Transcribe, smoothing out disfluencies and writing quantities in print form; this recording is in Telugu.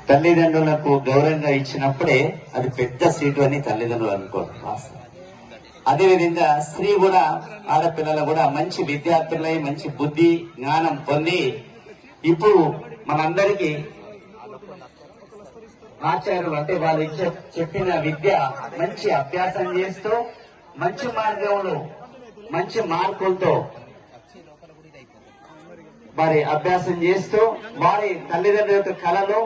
తల్లిదండ్రులకు గౌరవంగా ఇచ్చినప్పుడే అది పెద్ద సీటు అని తల్లిదండ్రులు అనుకోరు. అదేవిధంగా స్త్రీ కూడా, ఆడపిల్లలు కూడా మంచి విద్యార్థులై మంచి బుద్ధి జ్ఞానం పొంది ఇప్పుడు మనందరికీ ఆచార్యులు అంటే వాళ్ళు చెప్పిన విద్య మంచి అభ్యాసం చేస్తూ మంచి మార్గంలో మంచి మార్కులతో వారి అభ్యాసం చేస్తూ వారి తల్లిదండ్రుల యొక్క కళలో